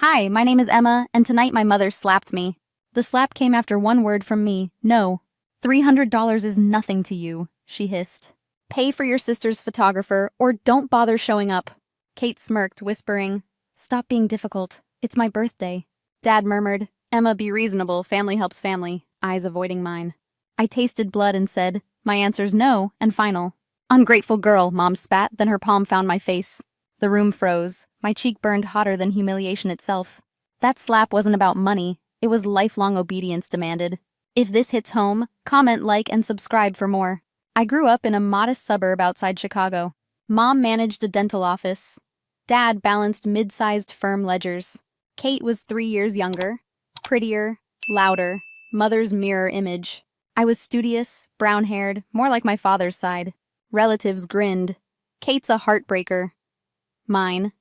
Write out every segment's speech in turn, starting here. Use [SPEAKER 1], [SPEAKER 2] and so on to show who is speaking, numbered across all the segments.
[SPEAKER 1] Hi, my name is Emma, and tonight my mother slapped me. The slap came after one word from me, no. $300 is nothing to you, she hissed. Pay for your sister's photographer, or don't bother showing up. Kate smirked, whispering, Stop being difficult. It's my birthday. Dad murmured, Emma, be reasonable, family helps family, eyes avoiding mine. I tasted blood and said, my answer's no, and final. Ungrateful girl, Mom spat, then her palm found my face. The room froze. My cheek burned hotter than humiliation itself. That slap wasn't about money. It was lifelong obedience demanded. If this hits home, comment, like, and subscribe for more. I grew up in a modest suburb outside Chicago. Mom managed a dental office. Dad balanced mid-sized firm ledgers. Kate was 3 years younger, prettier, louder, mother's mirror image. I was studious, brown-haired, more like my father's side. Relatives grinned. Kate's a heartbreaker. Mine.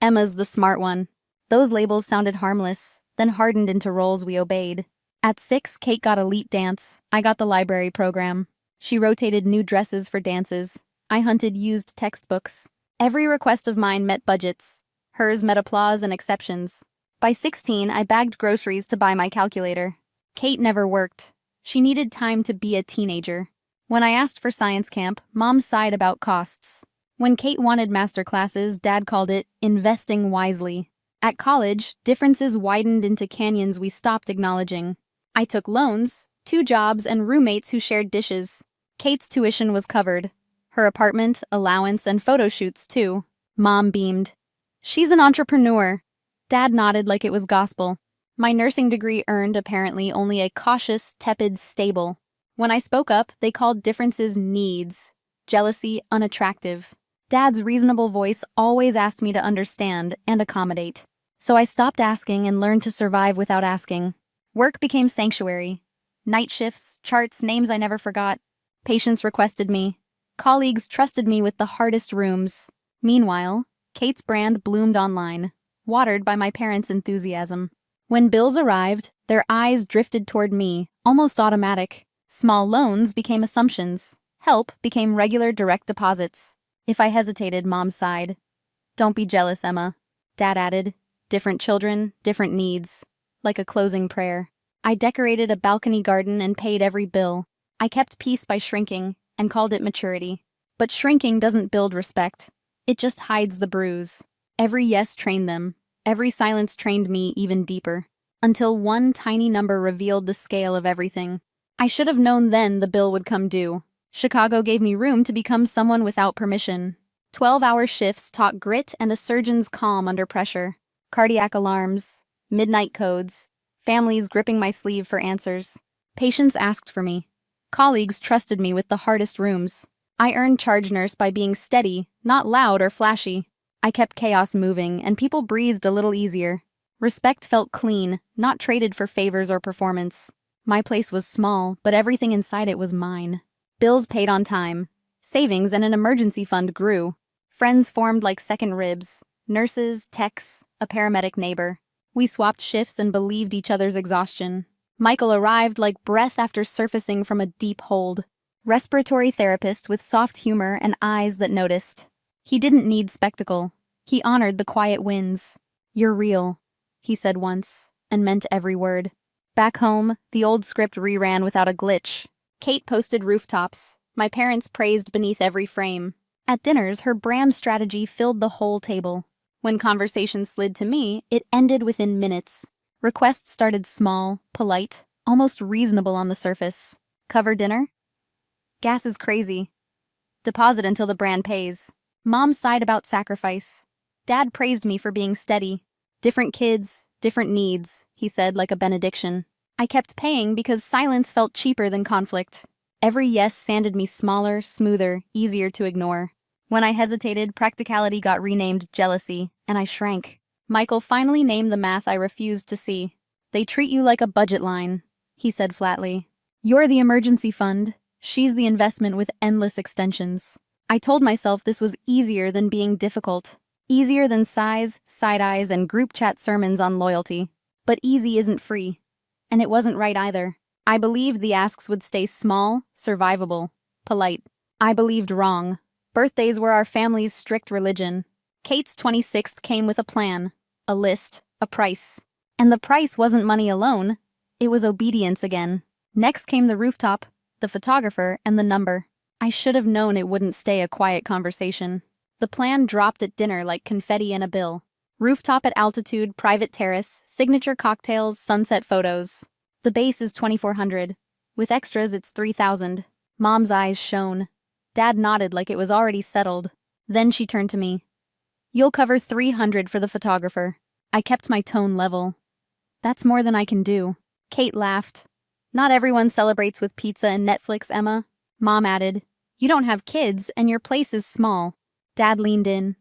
[SPEAKER 1] Emma's the smart one. Those labels sounded harmless, then hardened into roles we obeyed. At 6, Kate got elite dance. I got the library program. She rotated new dresses for dances. I hunted used textbooks. Every request of mine met budgets. Hers met applause and exceptions. By 16, I bagged groceries to buy my calculator. Kate never worked. She needed time to be a teenager. When I asked for science camp, Mom sighed about costs. When Kate wanted master classes, Dad called it investing wisely. At college, differences widened into canyons we stopped acknowledging. I took loans, 2 jobs, and roommates who shared dishes. Kate's tuition was covered. Her apartment, allowance, and photo shoots, too. Mom beamed. She's an entrepreneur. Dad nodded like it was gospel. My nursing degree earned, apparently, only a cautious, tepid stable. When I spoke up, they called differences needs. Jealousy unattractive. Dad's reasonable voice always asked me to understand and accommodate. So I stopped asking and learned to survive without asking. Work became sanctuary. Night shifts, charts, names I never forgot. Patients requested me. Colleagues trusted me with the hardest rooms. Meanwhile, Kate's brand bloomed online, watered by my parents' enthusiasm. When bills arrived, their eyes drifted toward me, almost automatic. Small loans became assumptions. Help became regular direct deposits. If I hesitated, Mom sighed. Don't be jealous, Emma. Dad added, different children, different needs. Like a closing prayer. I decorated a balcony garden and paid every bill. I kept peace by shrinking and called it maturity. But shrinking doesn't build respect. It just hides the bruise. Every yes trained them. Every silence trained me even deeper. Until one tiny number revealed the scale of everything. I should have known then the bill would come due. Chicago gave me room to become someone without permission. 12-hour shifts taught grit and a surgeon's calm under pressure. Cardiac alarms, midnight codes, families gripping my sleeve for answers. Patients asked for me. Colleagues trusted me with the hardest rooms. I earned charge nurse by being steady, not loud or flashy. I kept chaos moving, and people breathed a little easier. Respect felt clean, not traded for favors or performance. My place was small, but everything inside it was mine. Bills paid on time. Savings and an emergency fund grew. Friends formed like second ribs. Nurses, techs, a paramedic neighbor. We swapped shifts and believed each other's exhaustion. Michael arrived like breath after surfacing from a deep hold. Respiratory therapist with soft humor and eyes that noticed. He didn't need spectacle. He honored the quiet wins. You're real, he said once, and meant every word. Back home, the old script reran without a glitch. Kate posted rooftops. My parents praised beneath every frame. At dinners, her brand strategy filled the whole table. When conversation slid to me, it ended within minutes. Requests started small, polite, almost reasonable on the surface. Cover dinner? Gas is crazy. Deposit until the brand pays. Mom sighed about sacrifice. Dad praised me for being steady. Different kids, different needs, he said like a benediction. I kept paying because silence felt cheaper than conflict. Every yes sanded me smaller, smoother, easier to ignore. When I hesitated, practicality got renamed jealousy, and I shrank. Michael finally named the math I refused to see. They treat you like a budget line, he said flatly. You're the emergency fund. She's the investment with endless extensions. I told myself this was easier than being difficult. Easier than sighs, side eyes, and group chat sermons on loyalty. But easy isn't free. And it wasn't right either. I believed the asks would stay small, survivable, polite. I believed wrong. Birthdays were our family's strict religion. Kate's 26th came with a plan, a list, a price. And the price wasn't money alone, it was obedience again. Next came the rooftop, the photographer, and the number. I should have known it wouldn't stay a quiet conversation. The plan dropped at dinner like confetti in a bill. Rooftop at altitude, private terrace, signature cocktails, sunset photos. The base is $2,400. With extras, it's $3,000. Mom's eyes shone. Dad nodded like it was already settled. Then she turned to me. You'll cover $300 for the photographer. I kept my tone level. That's more than I can do. Kate laughed. Not everyone celebrates with pizza and Netflix, Emma. Mom added. You don't have kids, and your place is small. Dad leaned in.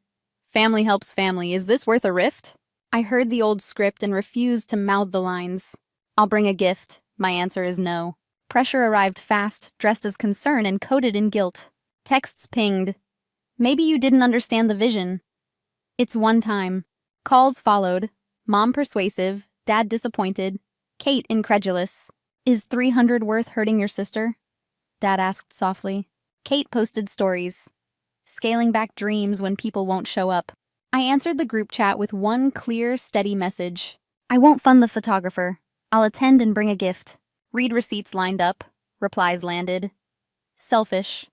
[SPEAKER 1] Family helps family. Is this worth a rift? I heard the old script and refused to mouth the lines. I'll bring a gift. My answer is no. Pressure arrived fast, dressed as concern and coated in guilt. Texts pinged. Maybe you didn't understand the vision. It's one time. Calls followed. Mom persuasive, Dad disappointed, Kate incredulous. Is $300 worth hurting your sister? Dad asked softly. Kate posted stories. Scaling back dreams when people won't show up. I answered the group chat with one clear, steady message. I won't fund the photographer. I'll attend and bring a gift. Read receipts lined up. Replies landed. Selfish.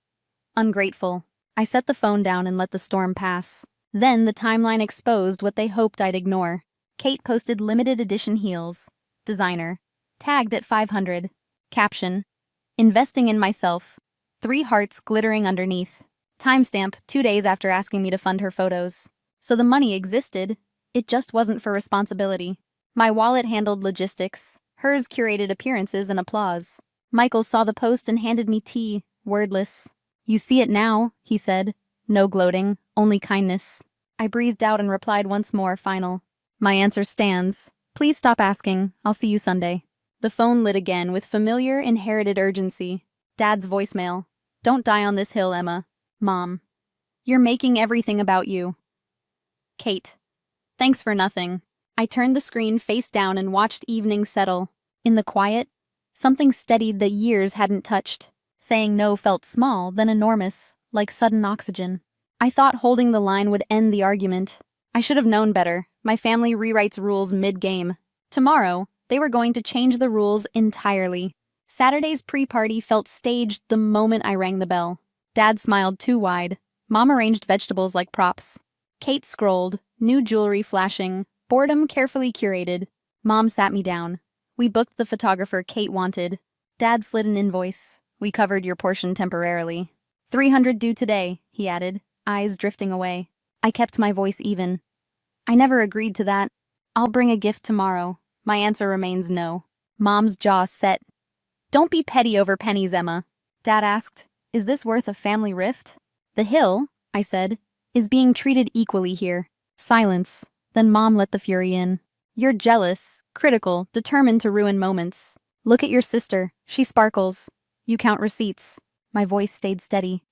[SPEAKER 1] Ungrateful. I set the phone down and let the storm pass. Then the timeline exposed what they hoped I'd ignore. Kate posted limited edition heels. Designer. Tagged at $500. Caption. Investing in myself. 3 hearts glittering underneath. Timestamp 2 days after asking me to fund her photos. So the money existed. It just wasn't for responsibility. My wallet handled logistics. Hers curated appearances and applause. Michael saw the post and handed me tea, wordless. You see it now, he said. No gloating, only kindness. I breathed out and replied once more, final. My answer stands. Please stop asking. I'll see you Sunday. The phone lit again with familiar, inherited urgency. Dad's voicemail. Don't die on this hill, Emma. Mom. You're making everything about you. Kate. Thanks for nothing. I turned the screen face down and watched evening settle. In the quiet, something steadied that years hadn't touched. Saying no felt small, then enormous, like sudden oxygen. I thought holding the line would end the argument. I should have known better. My family rewrites rules mid-game. Tomorrow, they were going to change the rules entirely. Saturday's pre-party felt staged the moment I rang the bell. Dad smiled too wide. Mom arranged vegetables like props. Kate scrolled, new jewelry flashing, boredom carefully curated. Mom sat me down. We booked the photographer Kate wanted. Dad slid an invoice. We covered your portion temporarily. $300 due today, he added, eyes drifting away. I kept my voice even. I never agreed to that. I'll bring a gift tomorrow. My answer remains no. Mom's jaw set. Don't be petty over pennies, Emma. Dad asked, is this worth a family rift? The hill, I said, is being treated equally here. Silence. Then Mom let the fury in. You're jealous, critical, determined to ruin moments. Look at your sister. She sparkles. You count receipts. My voice stayed steady.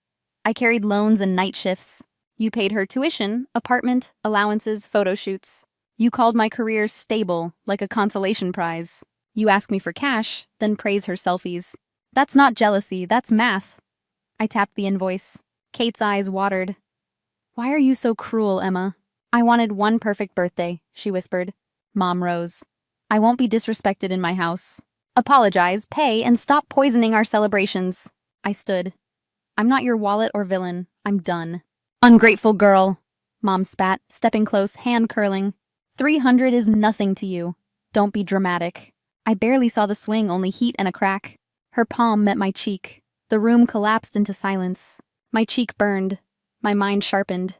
[SPEAKER 1] I carried loans and night shifts. You paid her tuition, apartment, allowances, photo shoots. You called my career stable, like a consolation prize. You ask me for cash, then praise her selfies. That's not jealousy, that's math. I tapped the invoice. Kate's eyes watered. Why are you so cruel, Emma? I wanted one perfect birthday, she whispered. Mom rose. I won't be disrespected in my house. Apologize, pay, and stop poisoning our celebrations. I stood. I'm not your wallet or villain. I'm done. Ungrateful girl. Mom spat, stepping close, hand curling. $300 is nothing to you. Don't be dramatic. I barely saw the swing, only heat and a crack. Her palm met my cheek. The room collapsed into silence. My cheek burned. My mind sharpened.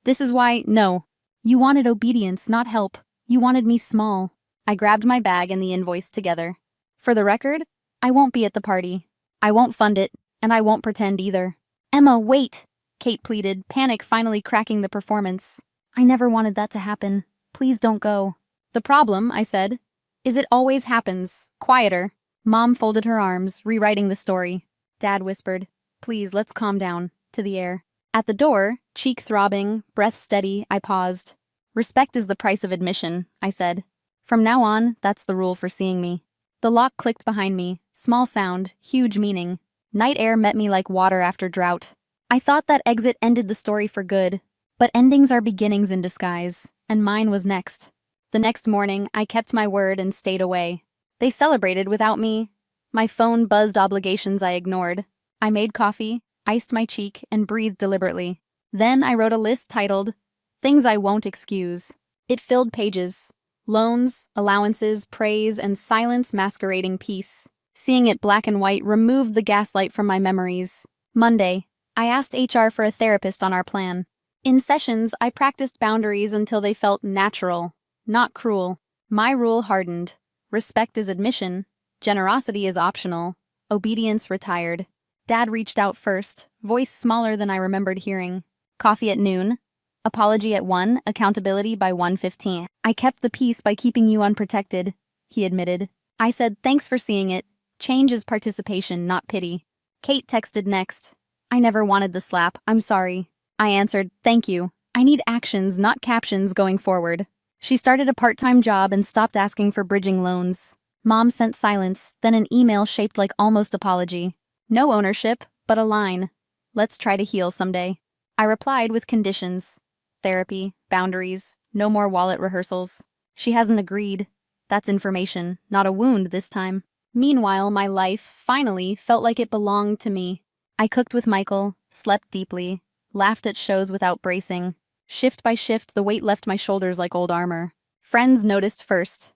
[SPEAKER 1] This is why, no. You wanted obedience, not help. You wanted me small. I grabbed my bag and the invoice together. For the record, I won't be at the party. I won't fund it, and I won't pretend either. Emma, wait, Kate pleaded, panic finally cracking the performance. I never wanted that to happen. Please don't go. The problem, I said, is it always happens, quieter. Mom folded her arms, rewriting the story. Dad whispered, please, let's calm down, to the air. At the door, cheek throbbing, breath steady, I paused. Respect is the price of admission, I said. From now on, that's the rule for seeing me. The lock clicked behind me, small sound, huge meaning. Night air met me like water after drought. I thought that exit ended the story for good, but endings are beginnings in disguise, and mine was next. The next morning, I kept my word and stayed away. They celebrated without me. My phone buzzed obligations I ignored. I made coffee, iced my cheek, and breathed deliberately. Then I wrote a list titled, Things I Won't Excuse. It filled pages. Loans, allowances, praise, and silence masquerading peace. Seeing it black and white removed the gaslight from my memories. Monday, I asked HR for a therapist on our plan. In sessions, I practiced boundaries until they felt natural, not cruel. My rule hardened. Respect is admission. Generosity is optional. Obedience retired. Dad reached out first, voice smaller than I remembered hearing. Coffee at noon. Apology at 1, accountability by 1:15. I kept the peace by keeping you unprotected, he admitted. I said, thanks for seeing it. Change is participation, not pity. Kate texted next. I never wanted the slap, I'm sorry. I answered, thank you. I need actions, not captions going forward. She started a part-time job and stopped asking for bridging loans. Mom sent silence, then an email shaped like almost apology. No ownership, but a line. Let's try to heal someday. I replied with conditions. Therapy, boundaries, no more wallet rehearsals. She hasn't agreed. That's information, not a wound this time. Meanwhile, my life, finally, felt like it belonged to me. I cooked with Michael, slept deeply, laughed at shows without bracing. Shift by shift, the weight left my shoulders like old armor. Friends noticed first.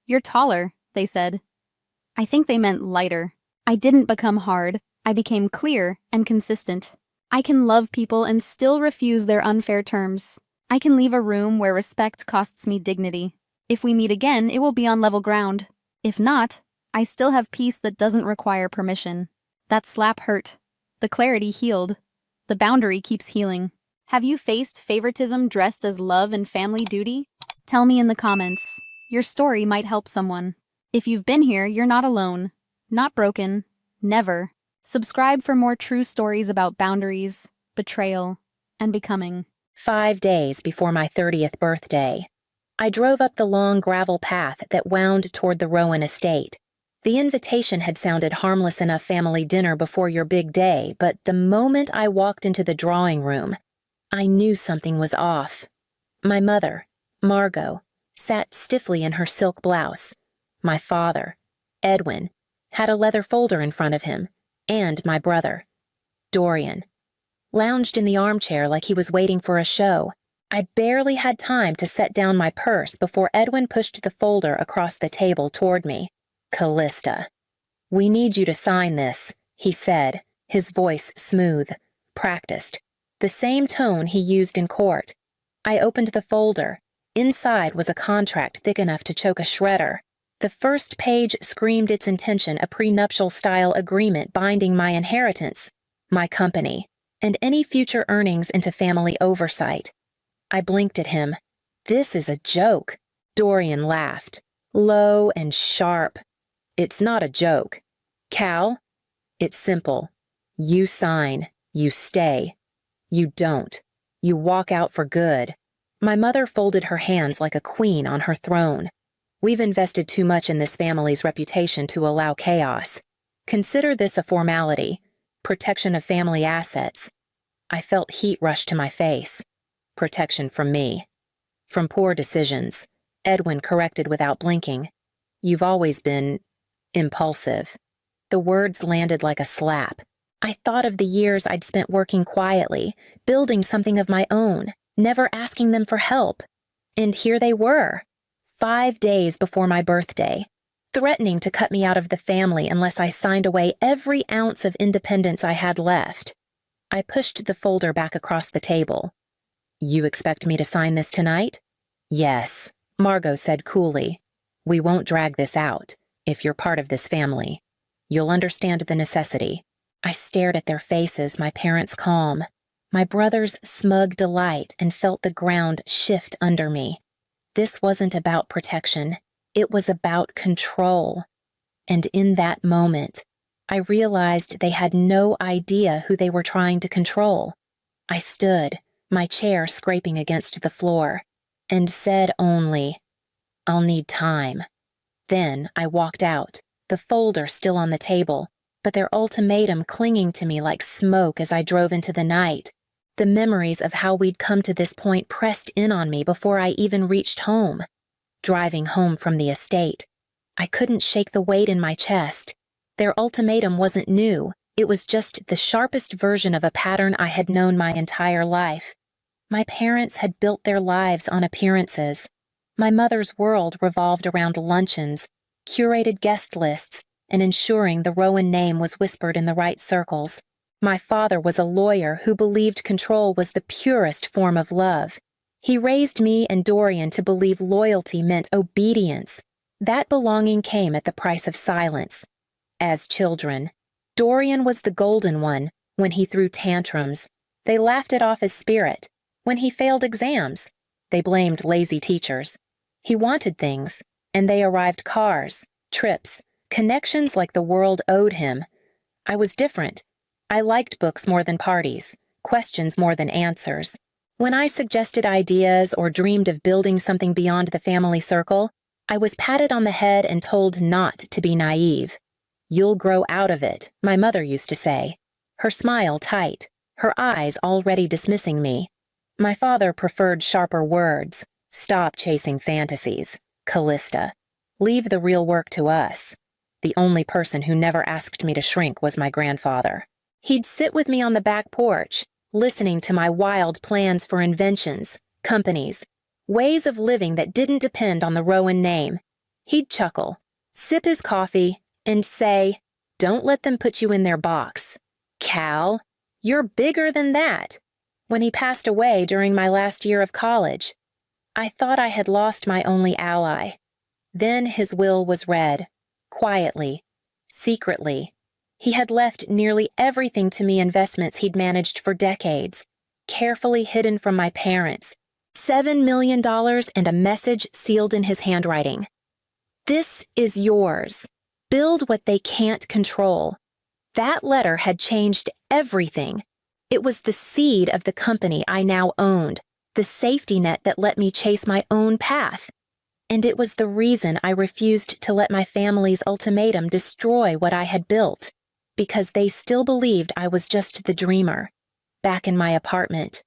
[SPEAKER 1] You're taller, they said. I think they meant lighter. I didn't become hard. I became clear and consistent. I can love people and still refuse their unfair terms. I can leave a room where respect costs me dignity. If we meet again, it will be on level ground. If not, I still have peace that doesn't require permission. That slap hurt. The clarity healed. The boundary keeps healing. Have you faced favoritism dressed as love and family duty? Tell me in the comments. Your story might help someone. If you've been here, you're not alone. Not broken. Never. Subscribe for more true stories about boundaries, betrayal, and becoming.
[SPEAKER 2] 5 days before my 30th birthday, I drove up the long gravel path that wound toward the Rowan estate. The invitation had sounded harmless enough family dinner before your big day, but the moment I walked into the drawing room, I knew something was off. My mother, Margot, sat stiffly in her silk blouse. My father, Edwin, had a leather folder in front of him, and my brother, Dorian, lounged in the armchair like he was waiting for a show. I barely had time to set down my purse before Edwin pushed the folder across the table toward me. Callista, we need you to sign this, he said, his voice smooth, practiced, the same tone he used in court. I opened the folder. Inside was a contract thick enough to choke a shredder. The first page screamed its intention, a prenuptial-style agreement binding my inheritance, my company, and any future earnings into family oversight. I blinked at him. This is a joke. Dorian laughed, low and sharp. It's not a joke. Cal, it's simple. You sign, you stay. You don't. You walk out for good. My mother folded her hands like a queen on her throne. We've invested too much in this family's reputation to allow chaos. Consider this a formality. Protection of family assets. I felt heat rush to my face. Protection from me. From poor decisions. Edwin corrected without blinking. You've always been impulsive. The words landed like a slap. I thought of the years I'd spent working quietly, building something of my own, never asking them for help. And here they were. 5 days before my birthday, threatening to cut me out of the family unless I signed away every ounce of independence I had left. I pushed the folder back across the table. You expect me to sign this tonight? Yes, Margot said coolly. We won't drag this out. If you're part of this family, you'll understand the necessity. I stared at their faces, my parents' calm, my brother's smug delight, and felt the ground shift under me. This wasn't about protection. It was about control. And in that moment, I realized they had no idea who they were trying to control. I stood, my chair scraping against the floor, and said only, I'll need time. Then I walked out, the folder still on the table, but their ultimatum clinging to me like smoke as I drove into the night. The memories of how we'd come to this point pressed in on me before I even reached home. driving home from the estate. I couldn't shake the weight in my chest. Their ultimatum wasn't new. It was just the sharpest version of a pattern I had known my entire life. My parents had built their lives on appearances. My mother's world revolved around luncheons, curated guest lists, and ensuring the Rowan name was whispered in the right circles. My father was a lawyer who believed control was the purest form of love. He raised me and Dorian to believe loyalty meant obedience. That belonging came at the price of silence. As children, Dorian was the golden one when he threw tantrums. They laughed it off as spirit. When he failed exams, they blamed lazy teachers. He wanted things, and they arrived cars, trips, connections like the world owed him. I was different. I liked books more than parties, questions more than answers. When I suggested ideas or dreamed of building something beyond the family circle, I was patted on the head and told not to be naive. "You'll grow out of it," my mother used to say, her smile tight, her eyes already dismissing me. My father preferred sharper words. "Stop chasing fantasies, Callista. Leave the real work to us." The only person who never asked me to shrink was my grandfather. He'd sit with me on the back porch, listening to my wild plans for inventions, companies, ways of living that didn't depend on the Rowan name. He'd chuckle, sip his coffee, and say, "Don't let them put you in their box. Cal, you're bigger than that." When he passed away during my last year of college, I thought I had lost my only ally. Then his will was read, quietly, secretly. He had left nearly everything to me, investments he'd managed for decades, carefully hidden from my parents. $7 million and a message sealed in his handwriting. "This is yours. Build what they can't control." That letter had changed everything. It was the seed of the company I now owned, the safety net that let me chase my own path. And it was the reason I refused to let my family's ultimatum destroy what I had built, because they still believed I was just the dreamer. Back in my apartment,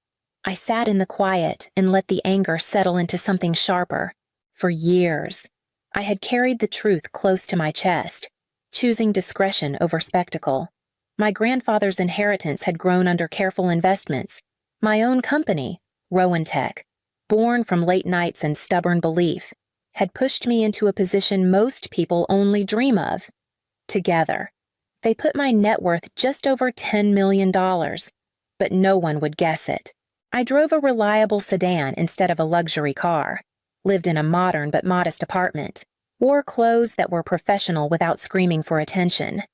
[SPEAKER 2] I sat in the quiet and let the anger settle into something sharper. For years, I had carried the truth close to my chest, choosing discretion over spectacle. My grandfather's inheritance had grown under careful investments. My own company, Rowan Tech, born from late nights and stubborn belief, had pushed me into a position most people only dream of. Together, they put my net worth just over $10 million, but no one would guess it. I drove a reliable sedan instead of a luxury car, lived in a modern but modest apartment, wore clothes that were professional without screaming for attention.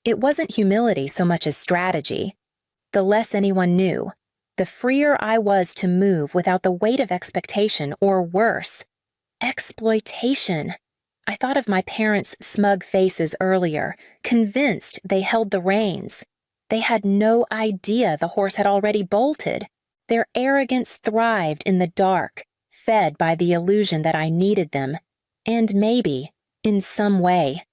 [SPEAKER 2] It wasn't humility so much as strategy. The less anyone knew, the freer I was to move without the weight of expectation, or worse, exploitation. I thought of my parents' smug faces earlier, convinced they held the reins. They had no idea the horse had already bolted. Their arrogance thrived in the dark, fed by the illusion that I needed them. And maybe, in some way,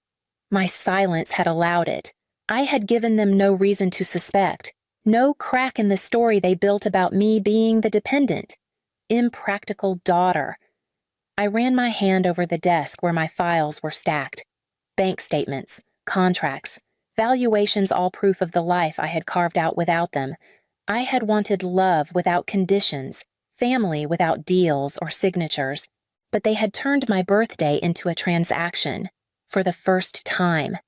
[SPEAKER 2] my silence had allowed it. I had given them no reason to suspect, no crack in the story they built about me being the dependent, impractical daughter. I ran my hand over the desk where my files were stacked. Bank statements, contracts, valuations, all proof of the life I had carved out without them. I had wanted love without conditions, family without deals or signatures, but they had turned my birthday into a transaction, for the first time.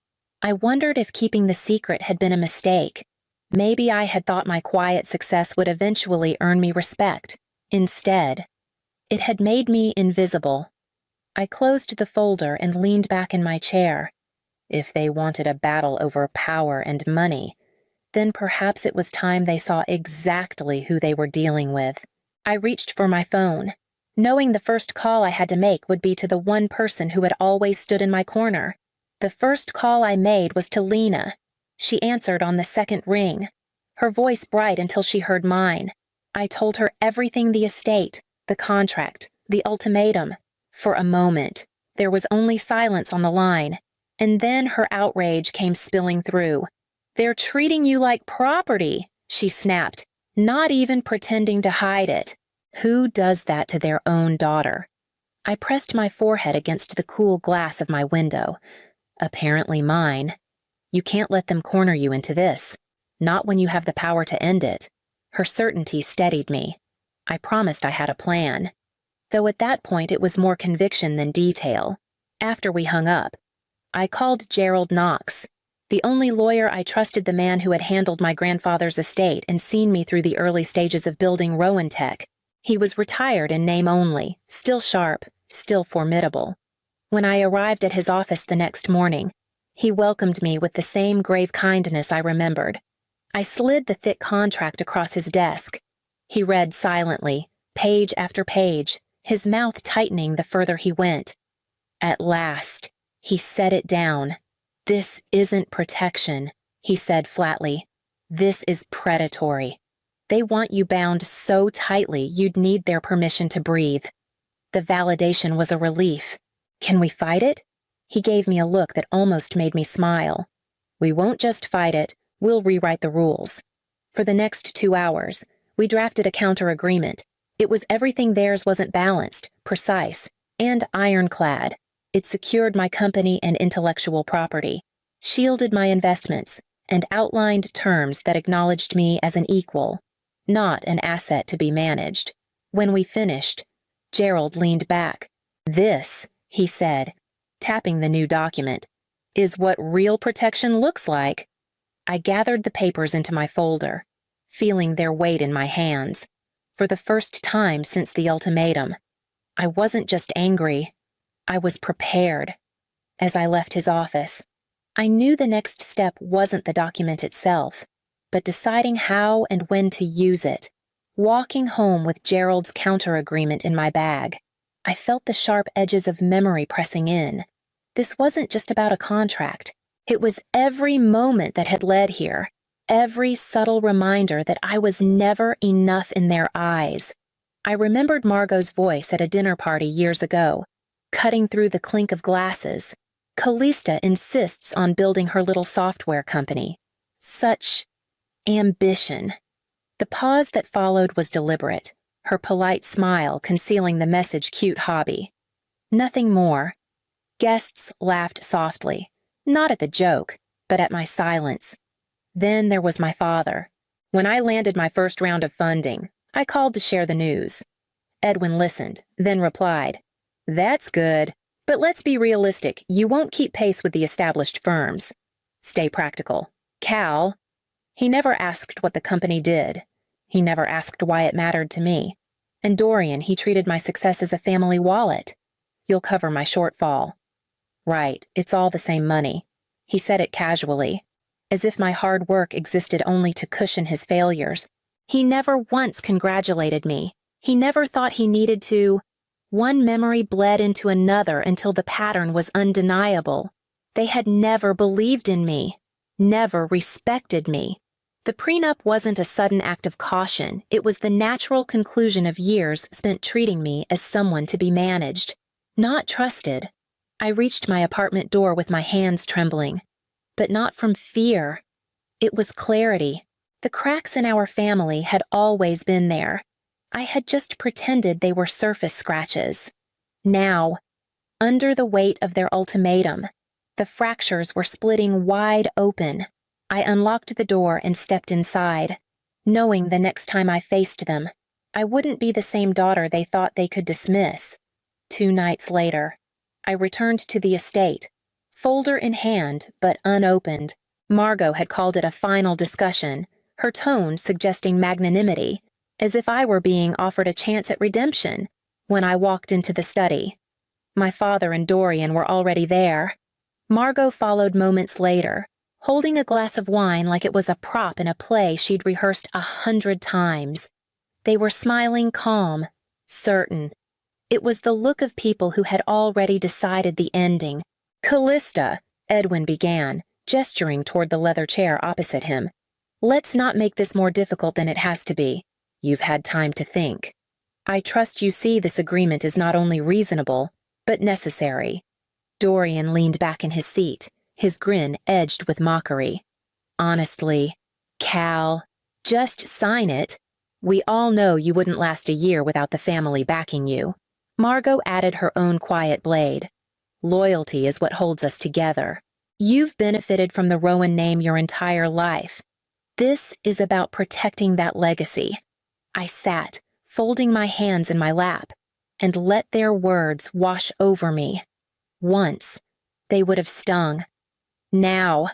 [SPEAKER 2] I wondered if keeping the secret had been a mistake. Maybe I had thought my quiet success would eventually earn me respect. Instead, it had made me invisible. I closed the folder and leaned back in my chair. If they wanted a battle over power and money, then perhaps it was time they saw exactly who they were dealing with. I reached for my phone, knowing the first call I had to make would be to the one person who had always stood in my corner. The first call I made was to Lena. She answered on the second ring, her voice bright until she heard mine. I told her everything: the estate, the contract, the ultimatum. For a moment, there was only silence on the line, and then her outrage came spilling through. "They're treating you like property," she snapped, not even pretending to hide it. Who does that to their own daughter? I pressed my forehead against the cool glass of my window. Apparently mine. You can't let them corner you into this. Not when you have the power to end it. Her certainty steadied me. I promised I had a plan. Though at that point it was more conviction than detail. After we hung up, I called Gerald Knox, the only lawyer I trusted, the man who had handled my grandfather's estate and seen me through the early stages of building Rowan Tech. He was retired in name only, still sharp, still formidable. When I arrived at his office the next morning, he welcomed me with the same grave kindness I remembered. I slid the thick contract across his desk. He read silently, page after page, his mouth tightening the further he went. At last, he set it down. "This isn't protection," he said flatly. "This is predatory. They want you bound so tightly you'd need their permission to breathe." The validation was a relief. "Can we fight it?" He gave me a look that almost made me smile. "We won't just fight it, we'll rewrite the rules." For the next 2 hours, we drafted a counter-agreement. It was everything theirs wasn't balanced, precise, and ironclad. It secured my company and intellectual property, shielded my investments, and outlined terms that acknowledged me as an equal, not an asset to be managed. When we finished, Gerald leaned back. "This," he said, tapping the new document, "is what real protection looks like." I gathered the papers into my folder, feeling their weight in my hands. For the first time since the ultimatum, I wasn't just angry, I was prepared. As I left his office, I knew the next step wasn't the document itself, but deciding how and when to use it. Walking home with Gerald's counter-agreement in my bag, I felt the sharp edges of memory pressing in. This wasn't just about a contract. It was every moment that had led here, every subtle reminder that I was never enough in their eyes. I remembered Margot's voice at a dinner party years ago, cutting through the clink of glasses. Callista insists on building her little software company. Such ambition. The pause that followed was deliberate, her polite smile concealing the message cute hobby. Nothing more. Guests laughed softly, not at the joke, but at my silence. Then there was my father. When I landed my first round of funding, I called to share the news. Edwin listened, then replied, "That's good, but let's be realistic. You won't keep pace with the established firms. Stay practical. Cal." He never asked what the company did. He never asked why it mattered to me. And Dorian, he treated my success as a family wallet. "You'll cover my shortfall." "Right, it's all the same money." He said it casually, as if my hard work existed only to cushion his failures. He never once congratulated me. He never thought he needed to. One memory bled into another until the pattern was undeniable. They had never believed in me, never respected me. The prenup wasn't a sudden act of caution. It was the natural conclusion of years spent treating me as someone to be managed, not trusted. I reached my apartment door with my hands trembling, but not from fear. It was clarity. The cracks in our family had always been there. I had just pretended they were surface scratches. Now, under the weight of their ultimatum, the fractures were splitting wide open. I unlocked the door and stepped inside, knowing the next time I faced them, I wouldn't be the same daughter they thought they could dismiss. 2 nights later, I returned to the estate, folder in hand but unopened. Margot had called it a final discussion, her tone suggesting magnanimity, as if I were being offered a chance at redemption. When I walked into the study, my father and Dorian were already there. Margot followed moments later, holding a glass of wine like it was a prop in a play she'd rehearsed 100 times. They were smiling calm, certain. It was the look of people who had already decided the ending. "Callista," Edwin began, gesturing toward the leather chair opposite him. "Let's not make this more difficult than it has to be. You've had time to think. I trust you see this agreement is not only reasonable, but necessary." Dorian leaned back in his seat, his grin edged with mockery. "Honestly, Cal, just sign it. We all know you wouldn't last a year without the family backing you." Margot added her own quiet blade. Loyalty is what holds us together. You've benefited from the Rowan name your entire life. This is about protecting that legacy. I sat, folding my hands in my lap, and let their words wash over me. Once, they would have stung. Now,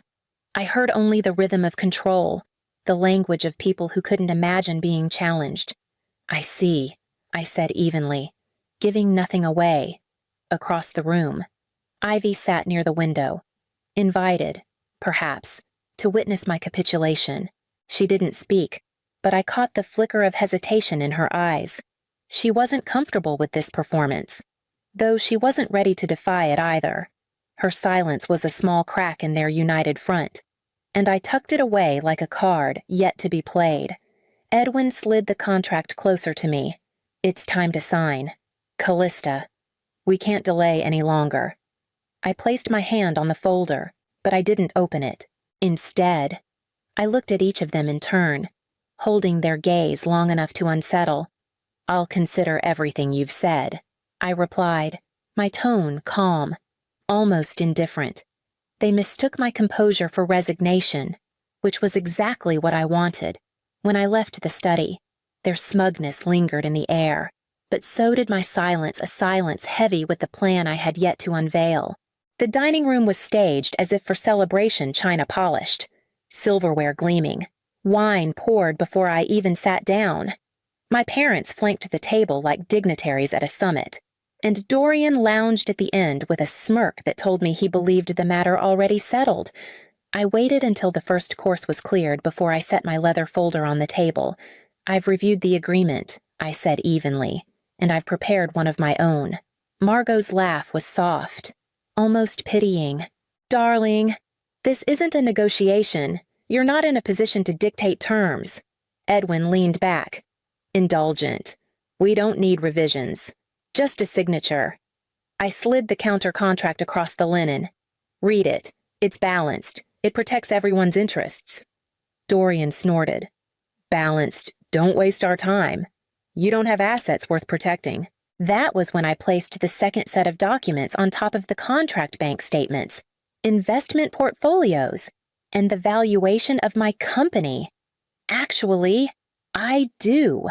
[SPEAKER 2] I heard only the rhythm of control, the language of people who couldn't imagine being challenged. I see, I said evenly, giving nothing away. Across the room, Ivy sat near the window, invited, perhaps, to witness my capitulation. She didn't speak, but I caught the flicker of hesitation in her eyes. She wasn't comfortable with this performance, though she wasn't ready to defy it either. Her silence was a small crack in their united front, and I tucked it away like a card yet to be played. Edwin slid the contract closer to me. It's time to sign. Callista. We can't delay any longer. I placed my hand on the folder, but I didn't open it. Instead, I looked at each of them in turn, holding their gaze long enough to unsettle. I'll consider everything you've said, I replied, my tone calm, almost indifferent. They mistook my composure for resignation, which was exactly what I wanted. When I left the study, their smugness lingered in the air, but so did my silence, a silence heavy with the plan I had yet to unveil. The dining room was staged as if for celebration, china polished, silverware gleaming, wine poured before I even sat down. My parents flanked the table like dignitaries at a summit, and Dorian lounged at the end with a smirk that told me he believed the matter already settled. I waited until the first course was cleared before I set my leather folder on the table. I've reviewed the agreement, I said evenly, and I've prepared one of my own. Margot's laugh was soft, almost pitying. Darling, this isn't a negotiation. You're not in a position to dictate terms. Edwin leaned back. Indulgent. We don't need revisions. Just a signature. I slid the counter contract across the linen. Read it. It's balanced. It protects everyone's interests. Dorian snorted. Balanced. Don't waste our time. You don't have assets worth protecting. That was when I placed the second set of documents on top of the contract bank statements, investment portfolios, and the valuation of my company. Actually, I do.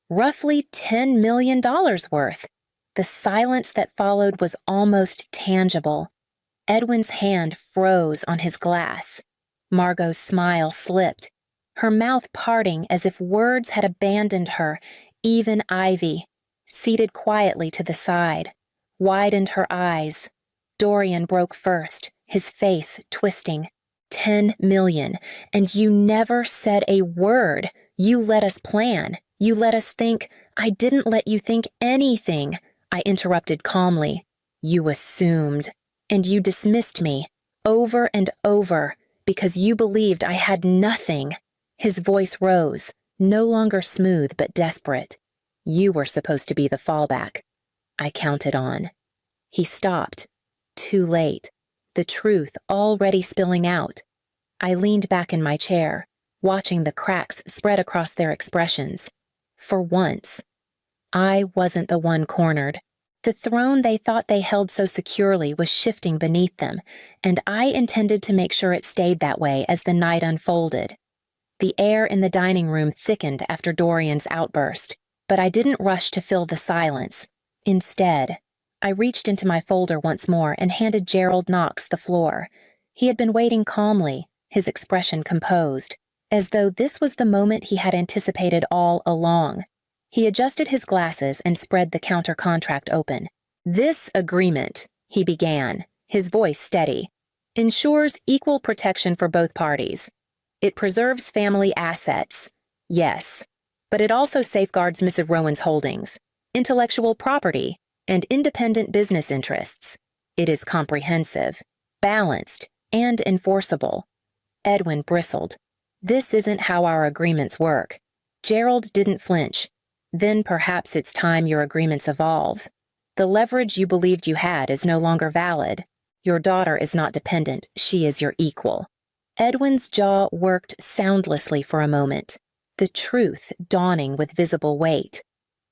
[SPEAKER 2] Roughly $10 million worth. The silence that followed was almost tangible. Edwin's hand froze on his glass. Margot's smile slipped, her mouth parting as if words had abandoned her. Even Ivy, seated quietly to the side, widened her eyes. Dorian broke first, his face twisting. 10 million, and you never said a word. You let us plan. You let us think. I didn't let you think anything, I interrupted calmly. You assumed, and you dismissed me, over and over, because you believed I had nothing. His voice rose, no longer smooth but desperate. You were supposed to be the fallback. I counted on. He stopped. Too late. The truth already spilling out. I leaned back in my chair, watching the cracks spread across their expressions. For once, I wasn't the one cornered. The throne they thought they held so securely was shifting beneath them, and I intended to make sure it stayed that way as the night unfolded. The air in the dining room thickened after Dorian's outburst, but I didn't rush to fill the silence. Instead, I reached into my folder once more and handed Gerald Knox the floor. He had been waiting calmly, his expression composed, as though this was the moment he had anticipated all along. He adjusted his glasses and spread the counter contract open. This agreement, he began, his voice steady, ensures equal protection for both parties. It preserves family assets, yes, but it also safeguards Mrs. Rowan's holdings, intellectual property, and independent business interests. It is comprehensive, balanced, and enforceable. Edwin bristled. This isn't how our agreements work. Gerald didn't flinch. Then perhaps it's time your agreements evolve. The leverage you believed you had is no longer valid. Your daughter is not dependent. She is your equal. Edwin's jaw worked soundlessly for a moment, the truth dawning with visible weight.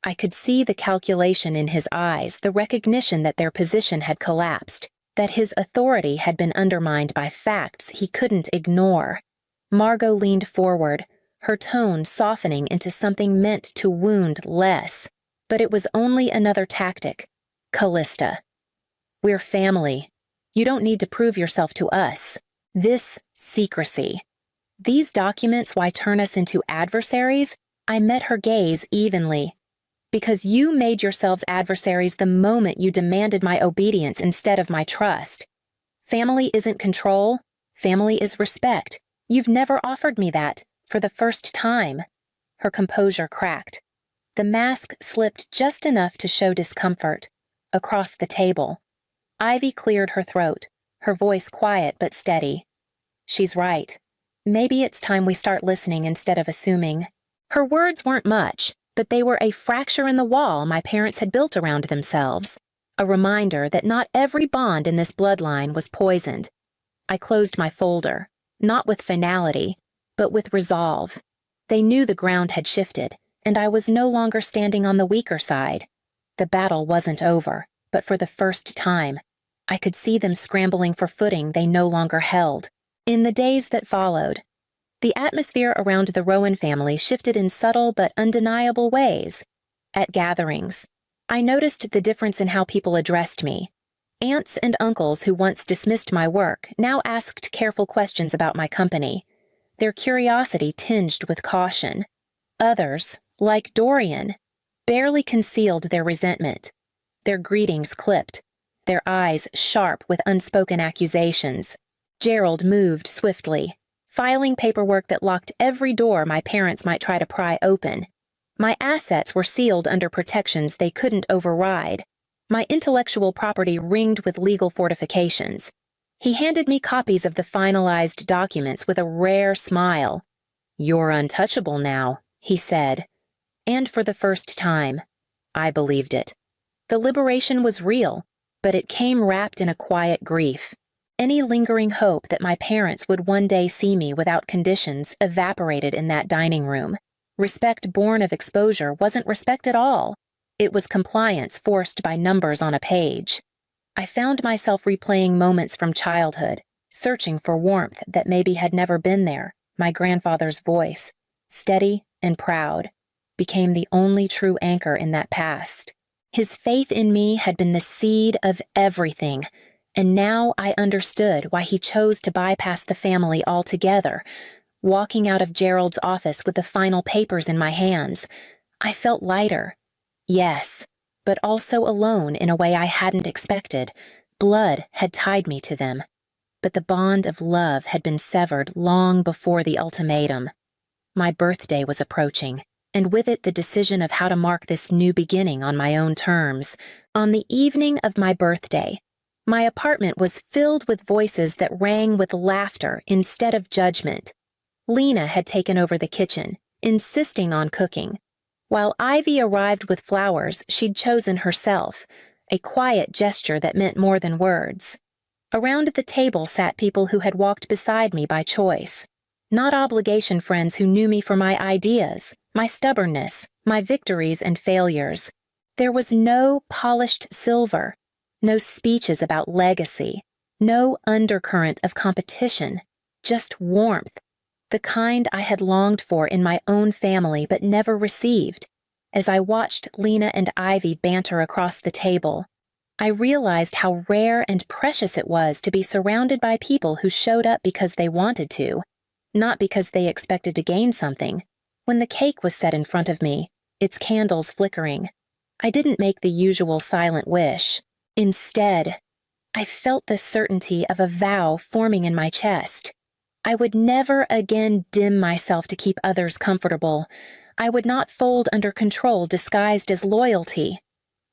[SPEAKER 2] I could see the calculation in his eyes, the recognition that their position had collapsed, that his authority had been undermined by facts he couldn't ignore. Margot leaned forward, her tone softening into something meant to wound less. But it was only another tactic. Callista. We're family. You don't need to prove yourself to us. This secrecy. These documents, why turn us into adversaries? I met her gaze evenly. Because you made yourselves adversaries the moment you demanded my obedience instead of my trust. Family isn't control. Family is respect. You've never offered me that, for the first time. Her composure cracked. The mask slipped just enough to show discomfort. Across the table. Ivy cleared her throat, her voice quiet but steady. She's right. Maybe it's time we start listening instead of assuming. Her words weren't much, but they were a fracture in the wall my parents had built around themselves. A reminder that not every bond in this bloodline was poisoned. I closed my folder, not with finality, but with resolve. They knew the ground had shifted, and I was no longer standing on the weaker side. The battle wasn't over, but for the first time, I could see them scrambling for footing they no longer held. In the days that followed, the atmosphere around the Rowan family shifted in subtle but undeniable ways. At gatherings, I noticed the difference in how people addressed me. Aunts and uncles who once dismissed my work now asked careful questions about my company, their curiosity tinged with caution. Others, like Dorian, barely concealed their resentment, their greetings clipped, their eyes sharp with unspoken accusations. Gerald moved swiftly, filing paperwork that locked every door my parents might try to pry open. My assets were sealed under protections they couldn't override. My intellectual property ringed with legal fortifications. He handed me copies of the finalized documents with a rare smile. "You're untouchable now," he said. And for the first time, I believed it. The liberation was real, but it came wrapped in a quiet grief. Any lingering hope that my parents would one day see me without conditions evaporated in that dining room. Respect born of exposure wasn't respect at all. It was compliance forced by numbers on a page. I found myself replaying moments from childhood, searching for warmth that maybe had never been there. My grandfather's voice, steady and proud, became the only true anchor in that past. His faith in me had been the seed of everything, and now I understood why he chose to bypass the family altogether. Walking out of Gerald's office with the final papers in my hands, I felt lighter. Yes, but also alone in a way I hadn't expected. Blood had tied me to them, but the bond of love had been severed long before the ultimatum. My birthday was approaching, and with it the decision of how to mark this new beginning on my own terms. On the evening of my birthday, my apartment was filled with voices that rang with laughter instead of judgment. Lena had taken over the kitchen, insisting on cooking, while Ivy arrived with flowers she'd chosen herself, a quiet gesture that meant more than words. Around the table sat people who had walked beside me by choice, not obligation friends who knew me for my ideas, my stubbornness, my victories and failures. There was no polished silver, no speeches about legacy, no undercurrent of competition, just warmth, the kind I had longed for in my own family but never received. As I watched Lena and Ivy banter across the table, I realized how rare and precious it was to be surrounded by people who showed up because they wanted to, not because they expected to gain something. When the cake was set in front of me, its candles flickering, I didn't make the usual silent wish. Instead, I felt the certainty of a vow forming in my chest. I would never again dim myself to keep others comfortable. I would not fold under control disguised as loyalty.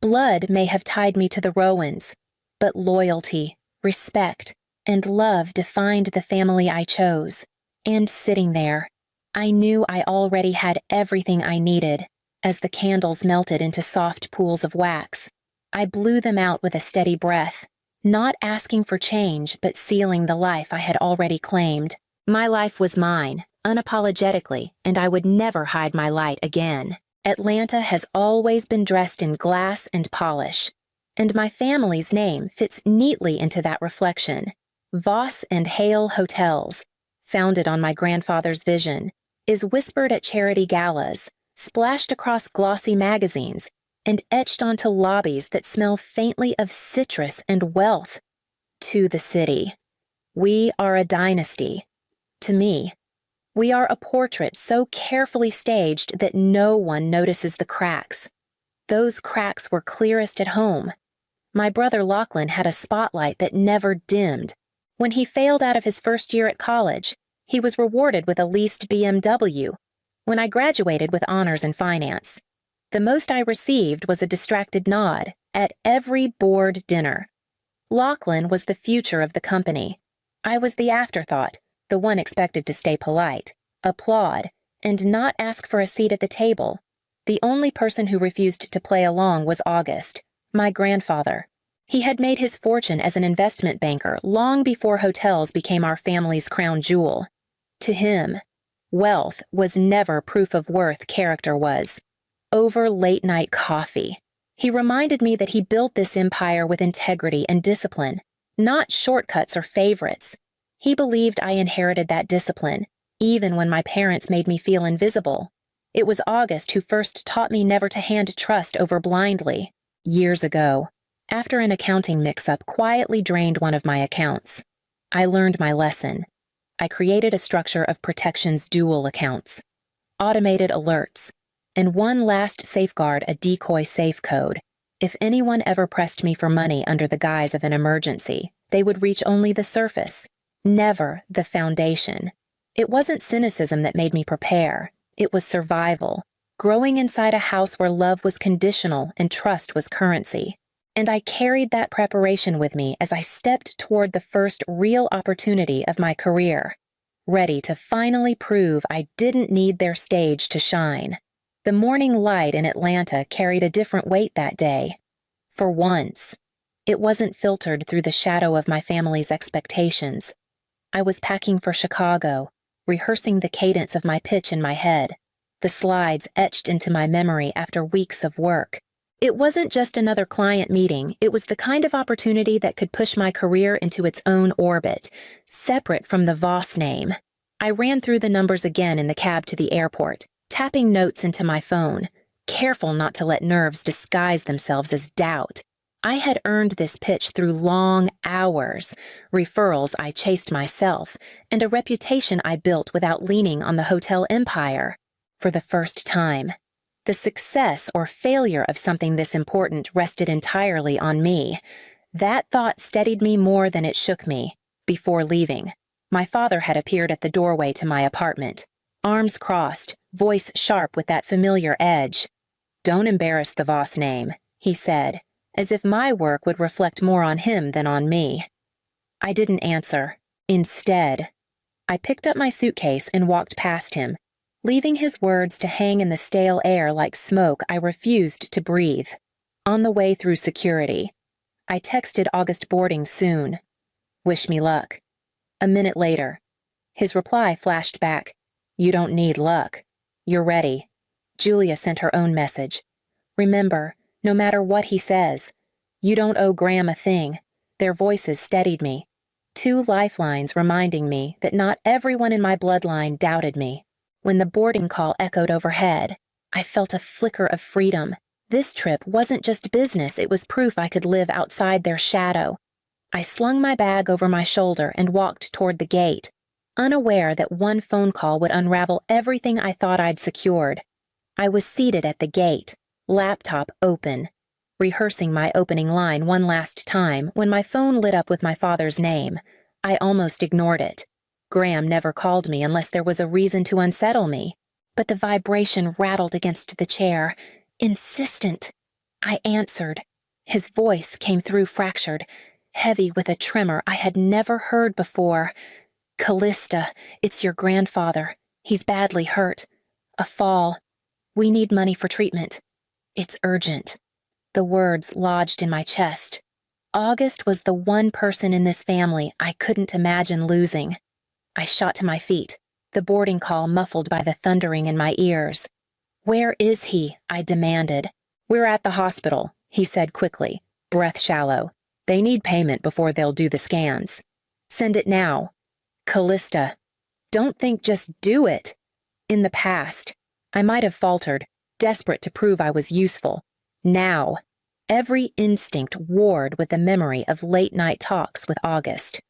[SPEAKER 2] Blood may have tied me to the Rowans, but loyalty, respect, and love defined the family I chose. And sitting there, I knew I already had everything I needed. As the candles melted into soft pools of wax, I blew them out with a steady breath, not asking for change but sealing the life I had already claimed. My life was mine, unapologetically, and I would never hide my light again. Atlanta has always been dressed in glass and polish, and my family's name fits neatly into that reflection. Voss and Hale Hotels, founded on my grandfather's vision, is whispered at charity galas, splashed across glossy magazines, and etched onto lobbies that smell faintly of citrus and wealth. To the city. We are a dynasty. To me, we are a portrait so carefully staged that no one notices the cracks. Those cracks were clearest at home. My brother Lachlan had a spotlight that never dimmed. When he failed out of his first year at college, he was rewarded with a leased BMW. When I graduated with honors in finance, the most I received was a distracted nod at every board dinner. Lachlan was the future of the company. I was the afterthought, the one expected to stay polite, applaud, and not ask for a seat at the table. The only person who refused to play along was August, my grandfather. He had made his fortune as an investment banker long before hotels became our family's crown jewel. To him, wealth was never proof of worth, character was. Over late-night coffee. He reminded me that he built this empire with integrity and discipline, not shortcuts or favorites. He believed I inherited that discipline, even when my parents made me feel invisible. It was August who first taught me never to hand trust over blindly. Years ago, after an accounting mix-up quietly drained one of my accounts, I learned my lesson. I created a structure of protection's dual accounts, automated alerts, and one last safeguard, a decoy safe code. If anyone ever pressed me for money under the guise of an emergency, they would reach only the surface, never the foundation. It wasn't cynicism that made me prepare. It was survival, growing inside a house where love was conditional and trust was currency. And I carried that preparation with me as I stepped toward the first real opportunity of my career, ready to finally prove I didn't need their stage to shine. The morning light in Atlanta carried a different weight that day. For once, it wasn't filtered through the shadow of my family's expectations. I was packing for Chicago, rehearsing the cadence of my pitch in my head, the slides etched into my memory after weeks of work. It wasn't just another client meeting, it was the kind of opportunity that could push my career into its own orbit, separate from the Voss name. I ran through the numbers again in the cab to the airport, tapping notes into my phone, careful not to let nerves disguise themselves as doubt. I had earned this pitch through long hours, referrals I chased myself, and a reputation I built without leaning on the hotel empire. For the first time, the success or failure of something this important rested entirely on me. That thought steadied me more than it shook me. Before leaving, my father had appeared at the doorway to my apartment, arms crossed, voice sharp with that familiar edge. "Don't embarrass the Voss name," he said, as if my work would reflect more on him than on me. I didn't answer. Instead, I picked up my suitcase and walked past him, leaving his words to hang in the stale air like smoke I refused to breathe. On the way through security, I texted August boarding soon. "Wish me luck." A minute later, his reply flashed back. "You don't need luck. You're ready." Julia sent her own message. "Remember, no matter what he says, you don't owe Graham a thing." Their voices steadied me. Two lifelines reminding me that not everyone in my bloodline doubted me. When the boarding call echoed overhead, I felt a flicker of freedom. This trip wasn't just business, it was proof I could live outside their shadow. I slung my bag over my shoulder and walked toward the gate, unaware that one phone call would unravel everything I thought I'd secured. I was seated at the gate, laptop open, rehearsing my opening line one last time when my phone lit up with my father's name. I almost ignored it. Graham never called me unless there was a reason to unsettle me. But the vibration rattled against the chair, insistent. I answered. His voice came through fractured, heavy with a tremor I had never heard before. "Callista, it's your grandfather. He's badly hurt. A fall. We need money for treatment. It's urgent." The words lodged in my chest. August was the one person in this family I couldn't imagine losing. I shot to my feet, the boarding call muffled by the thundering in my ears. "Where is he?" I demanded. "We're at the hospital," he said quickly, breath shallow. "They need payment before they'll do the scans." "Send it now." "Callista, don't think, just do it." In the past, I might have faltered, desperate to prove I was useful. Now, every instinct warred with the memory of late-night talks with August.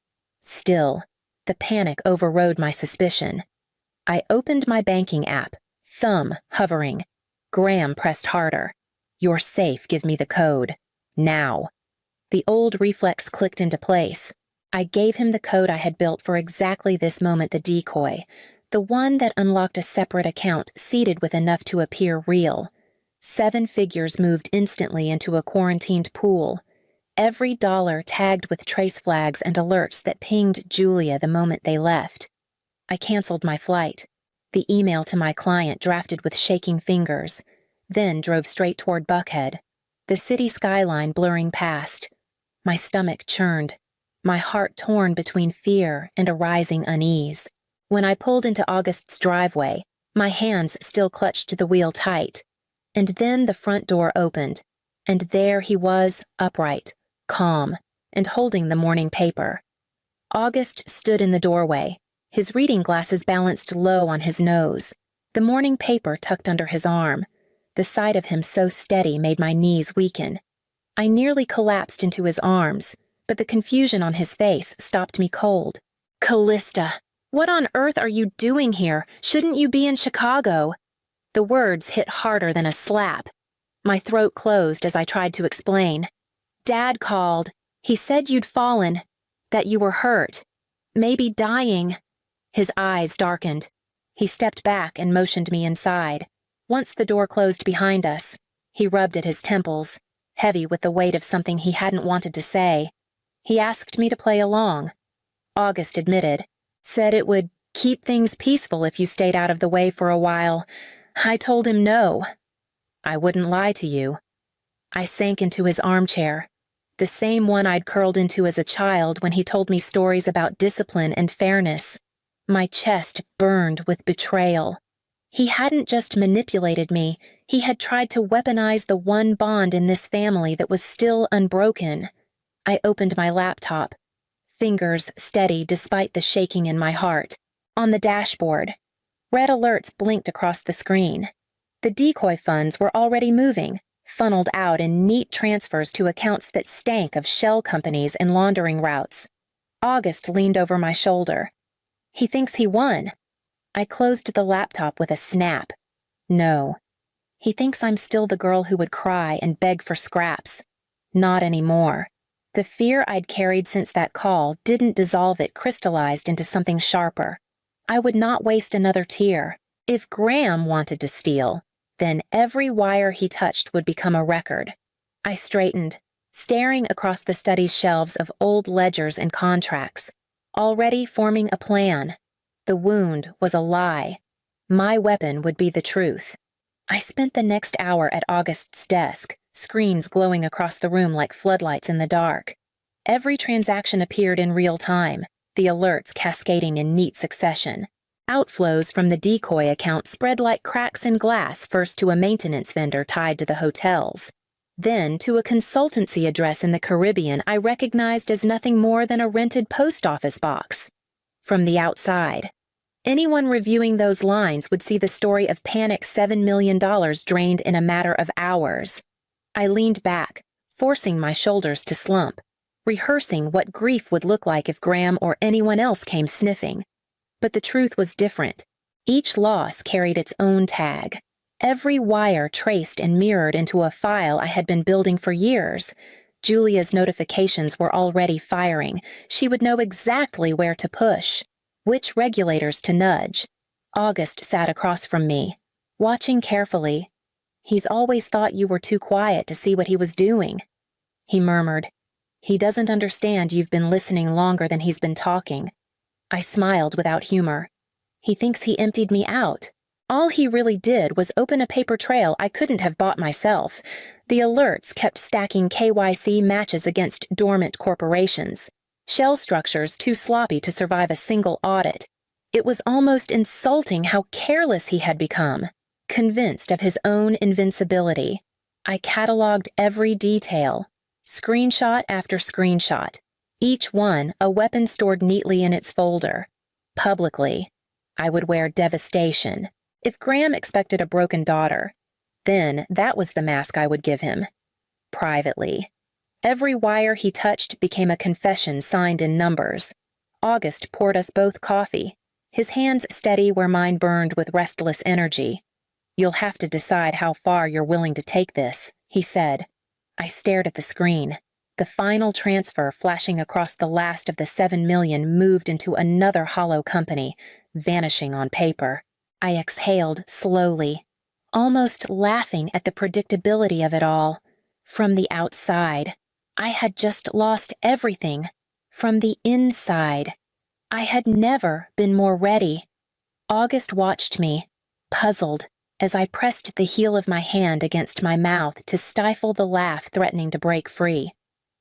[SPEAKER 2] Still, the panic overrode my suspicion. I opened my banking app, thumb hovering. Graham pressed harder. "You're safe, give me the code. Now." The old reflex clicked into place. I gave him the code I had built for exactly this moment, the decoy, the one that unlocked a separate account seeded with enough to appear real. 7 figures moved instantly into a quarantined pool. Every dollar tagged with trace flags and alerts that pinged Julia the moment they left. I canceled my flight, the email to my client drafted with shaking fingers, then drove straight toward Buckhead, the city skyline blurring past. My stomach churned, my heart torn between fear and a rising unease. When I pulled into August's driveway, my hands still clutched the wheel tight. And then the front door opened, and there he was, upright, calm, and holding the morning paper. August stood in the doorway, his reading glasses balanced low on his nose, the morning paper tucked under his arm. The sight of him so steady made my knees weaken. I nearly collapsed into his arms, but the confusion on his face stopped me cold. "Callista, what on earth are you doing here? Shouldn't you be in Chicago?" The words hit harder than a slap. My throat closed as I tried to explain. "Dad called. He said you'd fallen, that you were hurt, maybe dying." His eyes darkened. He stepped back and motioned me inside. Once the door closed behind us, he rubbed at his temples, heavy with the weight of something he hadn't wanted to say. He asked me to play along. August admitted, said it would keep things peaceful if you stayed out of the way for a while. I told him no. I wouldn't lie to you. I sank into his armchair, the same one I'd curled into as a child when he told me stories about discipline and fairness. My chest burned with betrayal. He hadn't just manipulated me, he had tried to weaponize the one bond in this family that was still unbroken. I opened my laptop, fingers steady despite the shaking in my heart. On the dashboard, red alerts blinked across the screen. The decoy funds were already moving, funneled out in neat transfers to accounts that stank of shell companies and laundering routes. August leaned over my shoulder. "He thinks he won." I closed the laptop with a snap. "No. He thinks I'm still the girl who would cry and beg for scraps. Not anymore." The fear I'd carried since that call didn't dissolve, it crystallized into something sharper. I would not waste another tear. If Graham wanted to steal, then every wire he touched would become a record. I straightened, staring across the study's shelves of old ledgers and contracts, already forming a plan. The wound was a lie. My weapon would be the truth. I spent the next hour at August's desk, screens glowing across the room like floodlights in the dark. Every transaction appeared in real time, the alerts cascading in neat succession. Outflows from the decoy account spread like cracks in glass, first to a maintenance vendor tied to the hotels, then to a consultancy address in the Caribbean I recognized as nothing more than a rented post office box. From the outside, anyone reviewing those lines would see the story of panic $7 million drained in a matter of hours. I leaned back, forcing my shoulders to slump, rehearsing what grief would look like if Graham or anyone else came sniffing. But the truth was different. Each loss carried its own tag. Every wire traced and mirrored into a file I had been building for years. Julia's notifications were already firing. She would know exactly where to push, which regulators to nudge. August sat across from me, watching carefully. "He's always thought you were too quiet to see what he was doing," he murmured. "He doesn't understand you've been listening longer than he's been talking." I smiled without humor. "He thinks he emptied me out. All he really did was open a paper trail I couldn't have bought myself. The alerts kept stacking KYC matches against dormant corporations, shell structures too sloppy to survive a single audit. It was almost insulting how careless he had become. Convinced of his own invincibility, I cataloged every detail, screenshot after screenshot, each one a weapon stored neatly in its folder. Publicly, I would wear devastation. If Graham expected a broken daughter, then that was the mask I would give him. Privately, every wire he touched became a confession signed in numbers. August poured us both coffee, his hands steady where mine burned with restless energy. "You'll have to decide how far you're willing to take this," he said. I stared at the screen. The final transfer flashing across the last of the 7 million moved into another hollow company, vanishing on paper. I exhaled slowly, almost laughing at the predictability of it all. From the outside, I had just lost everything. From the inside, I had never been more ready. August watched me, puzzled, as I pressed the heel of my hand against my mouth to stifle the laugh threatening to break free.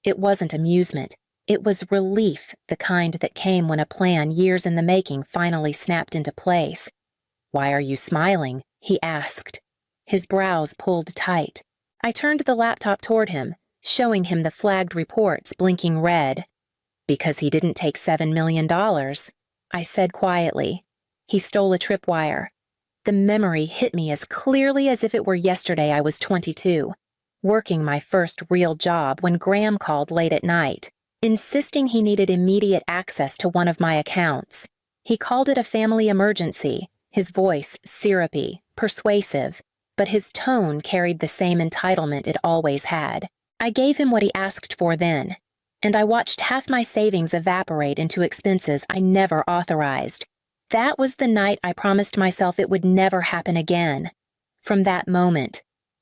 [SPEAKER 2] It wasn't amusement. It was relief, the kind that came when a plan years in the making finally snapped into place. "Why are you smiling?" he asked. His brows pulled tight. I turned the laptop toward him, showing him the flagged reports blinking red. "Because he didn't take $7 million, I said quietly. He stole a tripwire. The memory hit me as clearly as if it were yesterday I was 22, working my first real job when Graham called late at night, insisting he needed immediate access to one of my accounts. He called it a family emergency, his voice syrupy, persuasive, but his tone carried the same entitlement it always had. I gave him what he asked for then, and I watched half my savings evaporate into expenses I never authorized. That was the night I promised myself it would never happen again. From that moment,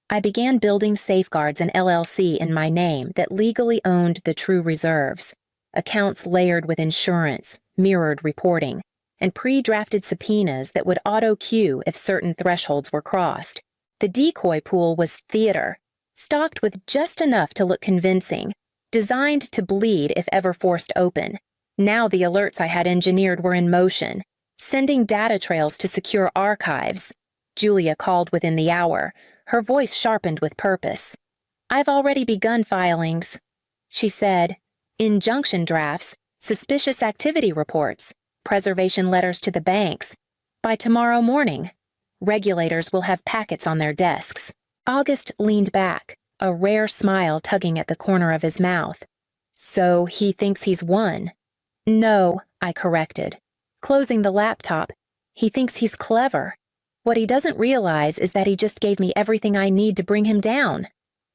[SPEAKER 2] I began building safeguards and LLC in my name that legally owned the true reserves, accounts layered with insurance, mirrored reporting, and pre-drafted subpoenas that would auto-queue if certain thresholds were crossed. The decoy pool was theater, stocked with just enough to look convincing, designed to bleed if ever forced open. Now the alerts I had engineered were in motion, sending data trails to secure archives. Julia called within the hour, her voice sharpened with purpose. "I've already begun filings," she said. "Injunction drafts, suspicious activity reports, preservation letters to the banks. By tomorrow morning, regulators will have packets on their desks." August leaned back, a rare smile tugging at the corner of his mouth. "So he thinks he's won?" "No," I corrected. Closing the laptop, "He thinks he's clever. What he doesn't realize is that he just gave me everything I need to bring him down."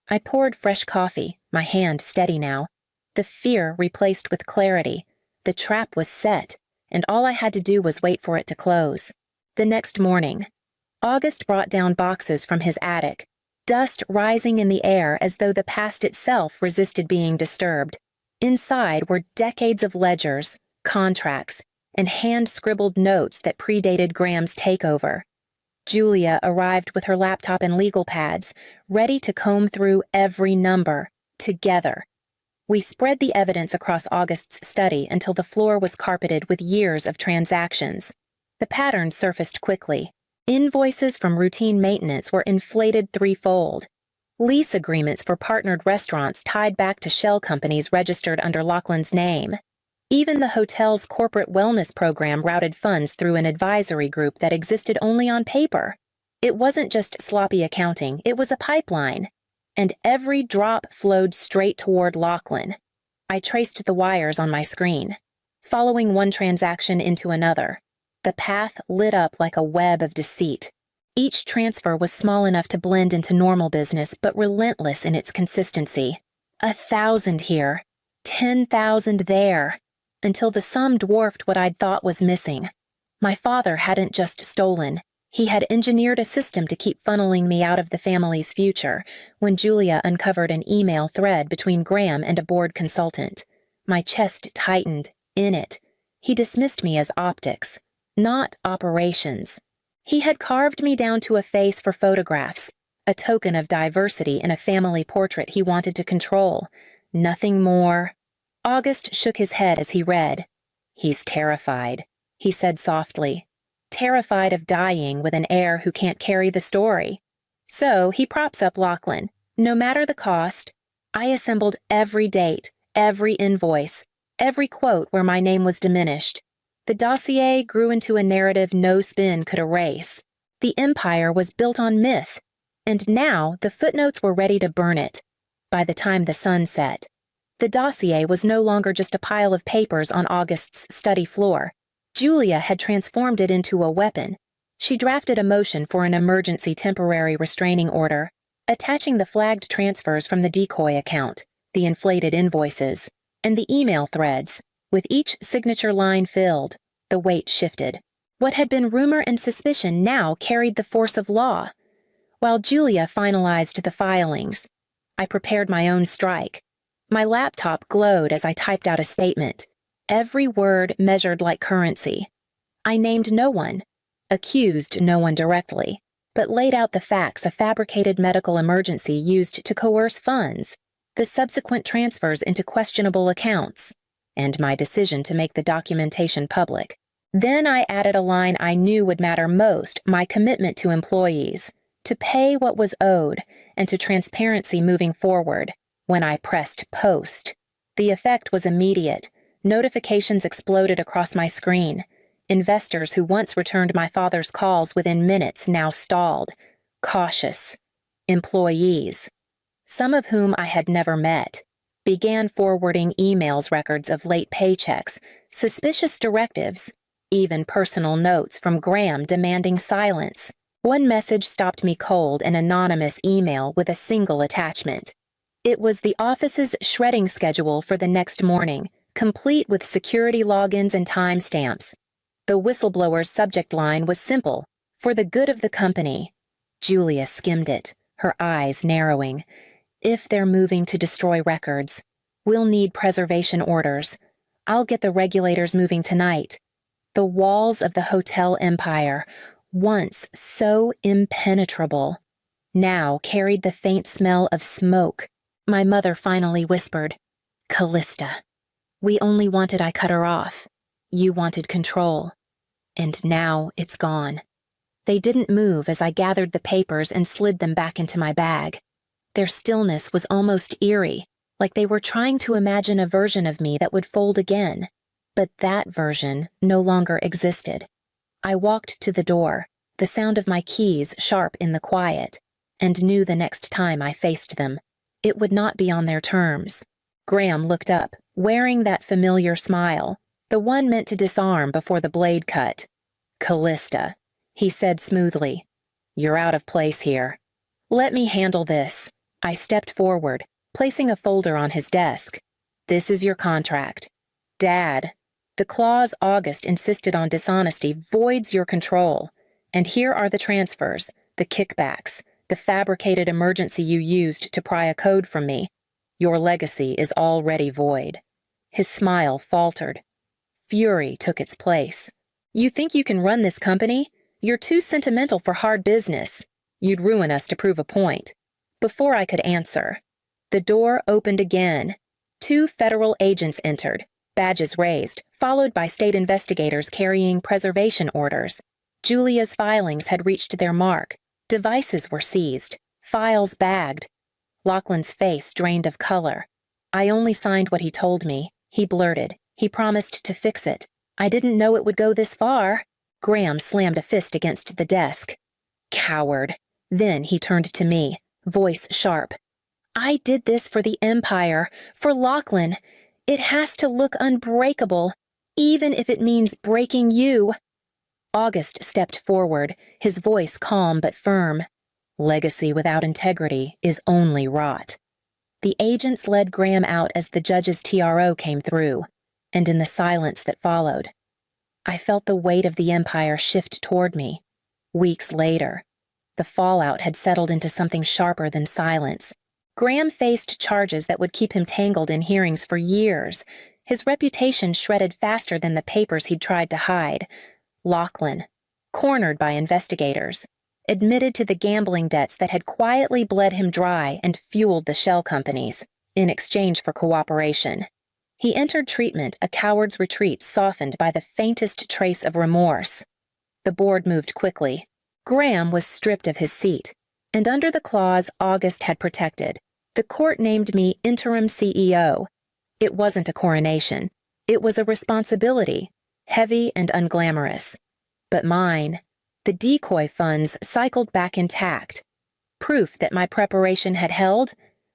[SPEAKER 2] I poured fresh coffee, my hand steady now. The fear replaced with clarity. The trap was set, and all I had to do was wait for it to close. The next morning, August brought down boxes from his attic, dust rising in the air as though the past itself resisted being disturbed. Inside were decades of ledgers, contracts, and hand-scribbled notes that predated Graham's takeover. Julia arrived with her laptop and legal pads, ready to comb through every number, together. We spread the evidence across August's study until the floor was carpeted with years of transactions. The pattern surfaced quickly. Invoices from routine maintenance were inflated threefold. Lease agreements for partnered restaurants tied back to shell companies registered under Laughlin's name. Even the hotel's corporate wellness program routed funds through an advisory group that existed only on paper. It wasn't just sloppy accounting, it was a pipeline. And every drop flowed straight toward Laughlin. I traced the wires on my screen, following one transaction into another. The path lit up like a web of deceit. Each transfer was small enough to blend into normal business, but relentless in its consistency. 1,000 here, 10,000 there, until the sum dwarfed what I'd thought was missing. My father hadn't just stolen. He had engineered a system to keep funneling me out of the family's future when Julia uncovered an email thread between Graham and a board consultant. My chest tightened. In it, he dismissed me as optics, not operations. He had carved me down to a face for photographs, a token of diversity in a family portrait he wanted to control. Nothing more. August shook his head as he read. "He's terrified," he said softly. terrified of dying with an heir who can't carry the story. So he props up Lachlan. No matter the cost, I assembled every date, every invoice, every quote where my name was diminished. The dossier grew into a narrative no spin could erase. The empire was built on myth, and now the footnotes were ready to burn it. By the time the sun set, the dossier was no longer just a pile of papers on August's study floor. Julia had transformed it into a weapon. She drafted a motion for an emergency temporary restraining order, attaching the flagged transfers from the decoy account, the inflated invoices, and the email threads. With each signature line filled, the weight shifted. What had been rumor and suspicion now carried the force of law. While Julia finalized the filings, I prepared my own strike. My laptop glowed as I typed out a statement, every word measured like currency. I named no one, accused no one directly, but laid out the facts: a fabricated medical emergency used to coerce funds, the subsequent transfers into questionable accounts, and my decision to make the documentation public. Then I added a line I knew would matter most: my commitment to employees, to pay what was owed, and to transparency moving forward. When I pressed post, the effect was immediate. Notifications exploded across my screen. Investors who once returned my father's calls within minutes now stalled, cautious. Employees, some of whom I had never met, began forwarding emails, records of late paychecks, suspicious directives, even personal notes from Graham demanding silence. One message stopped me cold, an anonymous email with a single attachment. It was the office's shredding schedule for the next morning, complete with security logins and timestamps. The whistleblower's subject line was simple: for the good of the company. Julia skimmed it, her eyes narrowing. If they're moving to destroy records, we'll need preservation orders. I'll get the regulators moving tonight. The walls of the hotel empire, once so impenetrable, now carried the faint smell of smoke. My mother finally whispered, "Callista, we only wanted I cut her off. You wanted control. And now it's gone." They didn't move as I gathered the papers and slid them back into my bag. Their stillness was almost eerie, like they were trying to imagine a version of me that would fold again. But that version no longer existed. I walked to the door, the sound of my keys sharp in the quiet, and knew the next time I faced them, it would not be on their terms. Graham looked up, wearing that familiar smile, the one meant to disarm before the blade cut. "Callista," he said smoothly, "you're out of place here. Let me handle this." I stepped forward, placing a folder on his desk. "This is your contract. Dad, the clause August insisted on dishonesty voids your control. And here are the transfers, the kickbacks, the fabricated emergency you used to pry a code from me. Your legacy is already void." His smile faltered. Fury took its place. "You think you can run this company? You're too sentimental for hard business. You'd ruin us to prove a point." Before I could answer, the door opened again. 2 federal agents entered, badges raised, followed by state investigators carrying preservation orders. Julia's filings had reached their mark. Devices were seized, files bagged. Lachlan's face drained of color. "I only signed what he told me," he blurted. "He promised to fix it. I didn't know it would go this far." Graham slammed a fist against the desk. "Coward." Then he turned to me, voice sharp. "I did this for the Empire, for Lachlan. It has to look unbreakable, even if it means breaking you." August stepped forward, his voice calm but firm. "Legacy without integrity is only rot." The agents led Graham out as the judge's TRO came through, and in the silence that followed, I felt the weight of the Empire shift toward me. Weeks later, the fallout had settled into something sharper than silence. Graham faced charges that would keep him tangled in hearings for years, his reputation shredded faster than the papers he'd tried to hide. Lachlan, cornered by investigators, admitted to the gambling debts that had quietly bled him dry and fueled the shell companies, in exchange for cooperation. He entered treatment, a coward's retreat softened by the faintest trace of remorse. The board moved quickly. Graham was stripped of his seat, and under the clause August had protected, the court named me interim CEO. It wasn't a coronation. It was a responsibility, heavy and unglamorous. But mine, the decoy funds cycled back intact. Proof that my preparation had held,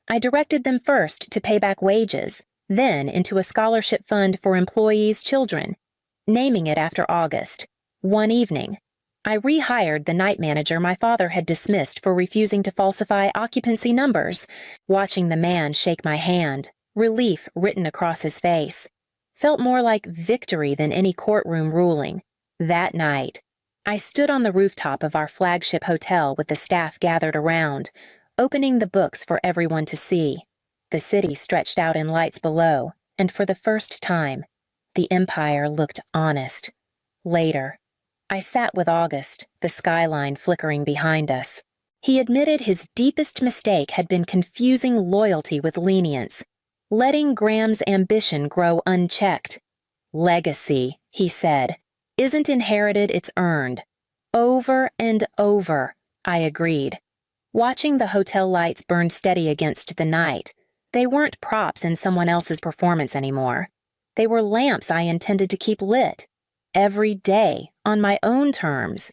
[SPEAKER 2] I directed them first to pay back wages, then into a scholarship fund for employees' children, naming it after August. One evening, I rehired the night manager my father had dismissed for refusing to falsify occupancy numbers, watching the man shake my hand, relief written across his face. Felt more like victory than any courtroom ruling. That night, I stood on the rooftop of our flagship hotel with the staff gathered around, opening the books for everyone to see. The city stretched out in lights below, and for the first time, the empire looked honest. Later, I sat with August, the skyline flickering behind us. He admitted his deepest mistake had been confusing loyalty with lenience, letting Graham's ambition grow unchecked. Legacy, he said, isn't inherited, it's earned. Over and over, I agreed. Watching the hotel lights burn steady against the night, they weren't props in someone else's performance anymore. They were lamps I intended to keep lit. Every day, on my own terms.